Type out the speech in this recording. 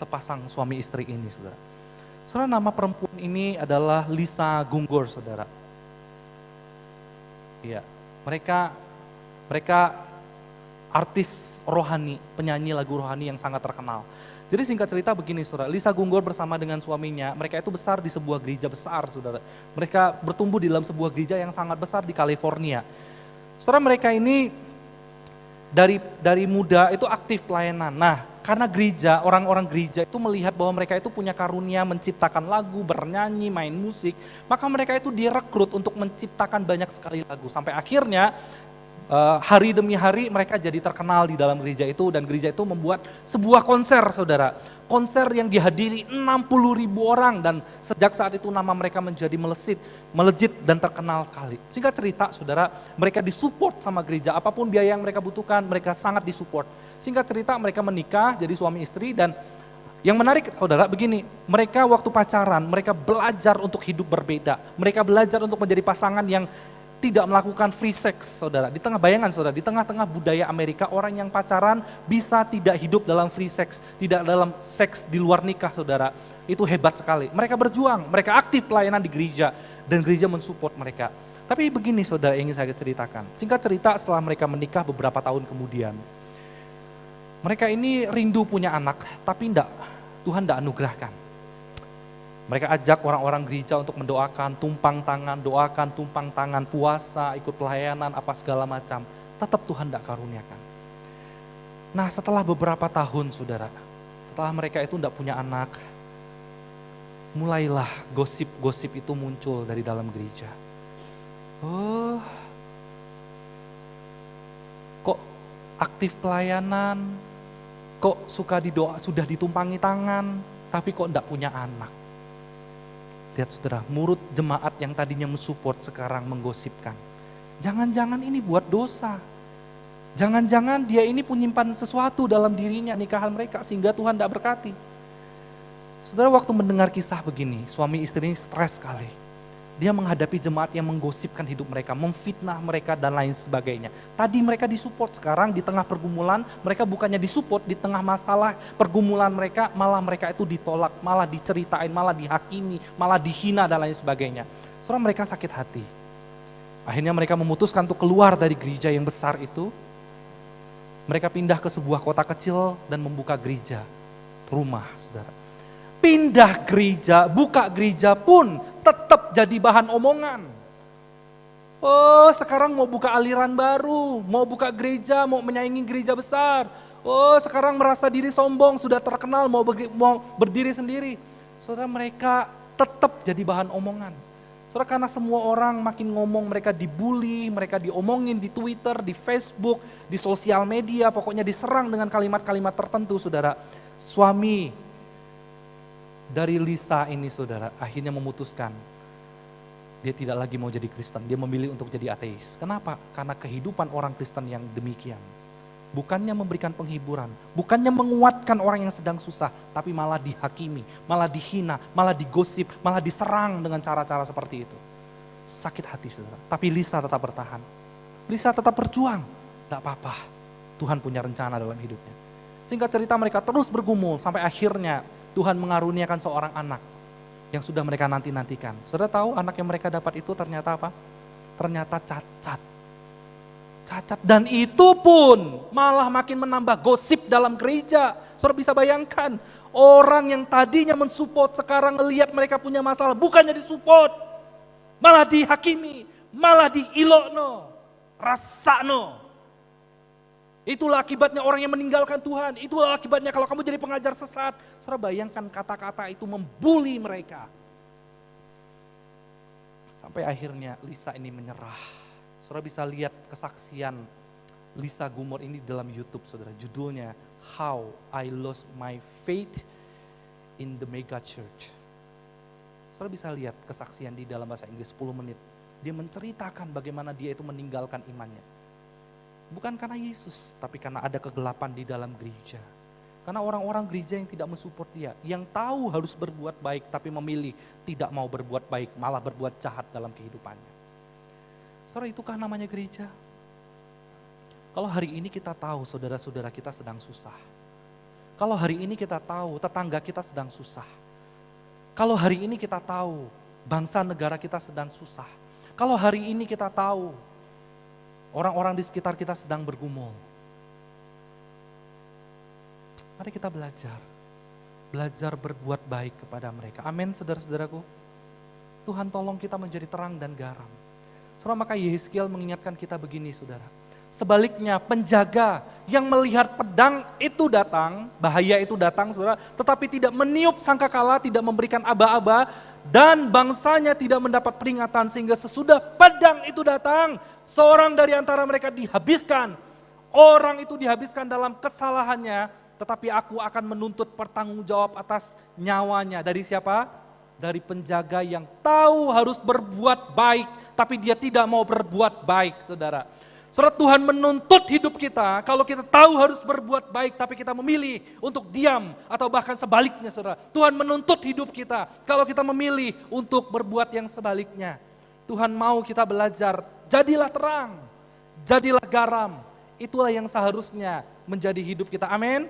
sepasang suami istri ini, saudara. Saudara, nama perempuan ini adalah Lisa Gunggor, saudara. Iya, mereka artis rohani, penyanyi lagu rohani yang sangat terkenal. Jadi singkat cerita begini, saudara, Lisa Gunggor bersama dengan suaminya, mereka itu besar di sebuah gereja besar, saudara. Mereka bertumbuh di dalam sebuah gereja yang sangat besar di California. Saudara, mereka ini dari muda itu aktif pelayanan. Nah, karena gereja, orang-orang gereja itu melihat bahwa mereka itu punya karunia menciptakan lagu, bernyanyi, main musik, maka mereka itu direkrut untuk menciptakan banyak sekali lagu. Sampai akhirnya hari demi hari mereka jadi terkenal di dalam gereja itu, dan gereja itu membuat sebuah konser, saudara. Konser yang dihadiri 60.000 orang, dan sejak saat itu nama mereka menjadi melejit dan terkenal sekali. Singkat cerita, saudara, mereka disupport sama gereja, apapun biaya yang mereka butuhkan, mereka sangat disupport. Singkat cerita, mereka menikah jadi suami istri, dan yang menarik, saudara, begini, mereka waktu pacaran, mereka belajar untuk hidup berbeda. Mereka belajar untuk menjadi pasangan yang tidak melakukan free sex, saudara. Di tengah bayangan, saudara, di tengah-tengah budaya Amerika, orang yang pacaran bisa tidak hidup dalam free sex, tidak dalam seks di luar nikah, saudara. Itu hebat sekali. Mereka berjuang, mereka aktif pelayanan di gereja, dan gereja mensupport mereka. Tapi begini, saudara, yang ingin saya ceritakan. Singkat cerita, setelah mereka menikah beberapa tahun kemudian, mereka ini rindu punya anak, tapi Tuhan tidak anugerahkan. Mereka ajak orang-orang gereja untuk mendoakan, tumpang tangan, puasa, ikut pelayanan, apa segala macam. Tetap Tuhan tidak karuniakan. Nah, setelah beberapa tahun, saudara, setelah mereka itu tidak punya anak, mulailah gosip-gosip itu muncul dari dalam gereja. Oh, kok aktif pelayanan, kok sudah ditumpangi tangan, tapi kok tidak punya anak. Lihat, saudara, murid jemaat yang tadinya mensupport sekarang menggosipkan. Jangan-jangan ini buat dosa. Jangan-jangan dia ini menyimpan sesuatu dalam dirinya, nikahan mereka, sehingga Tuhan tidak berkati. Saudara, waktu mendengar kisah begini, suami istri ini stres sekali. Dia menghadapi jemaat yang menggosipkan hidup mereka, memfitnah mereka dan lain sebagainya. Tadi mereka disupport, sekarang di tengah pergumulan, mereka bukannya disupport, di tengah masalah pergumulan mereka, malah mereka itu ditolak, malah diceritain, malah dihakimi, malah dihina dan lain sebagainya. Saudara, mereka sakit hati. Akhirnya mereka memutuskan untuk keluar dari gereja yang besar itu. Mereka pindah ke sebuah kota kecil dan membuka gereja, rumah, saudara. Pindah gereja, buka gereja pun tetap jadi bahan omongan. Oh, sekarang mau buka aliran baru, mau buka gereja, mau menyaingi gereja besar. Oh, sekarang merasa diri sombong, sudah terkenal, mau berdiri sendiri. Saudara, mereka tetap jadi bahan omongan. Saudara, karena semua orang makin ngomong, mereka dibully, mereka diomongin di Twitter, di Facebook, di sosial media, pokoknya diserang dengan kalimat-kalimat tertentu, saudara. Suami dari Lisa ini, saudara, akhirnya memutuskan dia tidak lagi mau jadi Kristen, dia memilih untuk jadi ateis. Kenapa? Karena kehidupan orang Kristen yang demikian, bukannya memberikan penghiburan, bukannya menguatkan orang yang sedang susah, tapi malah dihakimi, malah dihina, malah digosip, malah diserang dengan cara-cara seperti itu. Sakit hati, saudara. Tapi Lisa tetap bertahan. Lisa tetap berjuang. Tidak apa-apa, Tuhan punya rencana dalam hidupnya. Singkat cerita, mereka terus bergumul sampai akhirnya Tuhan mengaruniakan seorang anak yang sudah mereka nanti-nantikan. Saudara tahu anak yang mereka dapat itu ternyata apa? Ternyata cacat. Cacat, dan itu pun malah makin menambah gosip dalam gereja. Saudara bisa bayangkan, orang yang tadinya mensupport sekarang melihat mereka punya masalah, bukannya disupport, malah dihakimi, malah diilokno, rasakno. Itulah akibatnya orang yang meninggalkan Tuhan. Itulah akibatnya kalau kamu jadi pengajar sesat. Saudara bayangkan kata-kata itu membuli mereka. Sampai akhirnya Lisa ini menyerah. Saudara bisa lihat kesaksian Lisa Gunggor ini dalam YouTube, saudara. Judulnya How I Lost My Faith in the Mega Church. Saudara bisa lihat kesaksian di dalam bahasa Inggris 10 menit. Dia menceritakan bagaimana dia itu meninggalkan imannya. Bukan karena Yesus, tapi karena ada kegelapan di dalam gereja. Karena orang-orang gereja yang tidak mensupport dia, yang tahu harus berbuat baik, tapi memilih tidak mau berbuat baik, malah berbuat jahat dalam kehidupannya. Saudara, itukah namanya gereja? Kalau hari ini kita tahu saudara-saudara kita sedang susah. Kalau hari ini kita tahu tetangga kita sedang susah. Kalau hari ini kita tahu bangsa negara kita sedang susah. Kalau hari ini kita tahu orang-orang di sekitar kita sedang bergumul. Mari kita belajar. Belajar berbuat baik kepada mereka. Amin, saudara-saudaraku. Tuhan tolong kita menjadi terang dan garam. Saudara, maka Yehezkiel mengingatkan kita begini, saudara. Sebaliknya penjaga yang melihat pedang itu datang, bahaya itu datang, saudara, tetapi tidak meniup sangkakala, tidak memberikan aba-aba, dan bangsanya tidak mendapat peringatan, sehingga sesudah pedang itu datang, seorang dari antara mereka dihabiskan. Orang itu dihabiskan dalam kesalahannya, tetapi aku akan menuntut pertanggungjawab atas nyawanya. Dari siapa? Dari penjaga yang tahu harus berbuat baik, tapi dia tidak mau berbuat baik, saudara. Saudara, Tuhan menuntut hidup kita, kalau kita tahu harus berbuat baik, tapi kita memilih untuk diam, atau bahkan sebaliknya, saudara. Tuhan menuntut hidup kita, kalau kita memilih untuk berbuat yang sebaliknya. Tuhan mau kita belajar, jadilah terang, jadilah garam. Itulah yang seharusnya menjadi hidup kita, amin.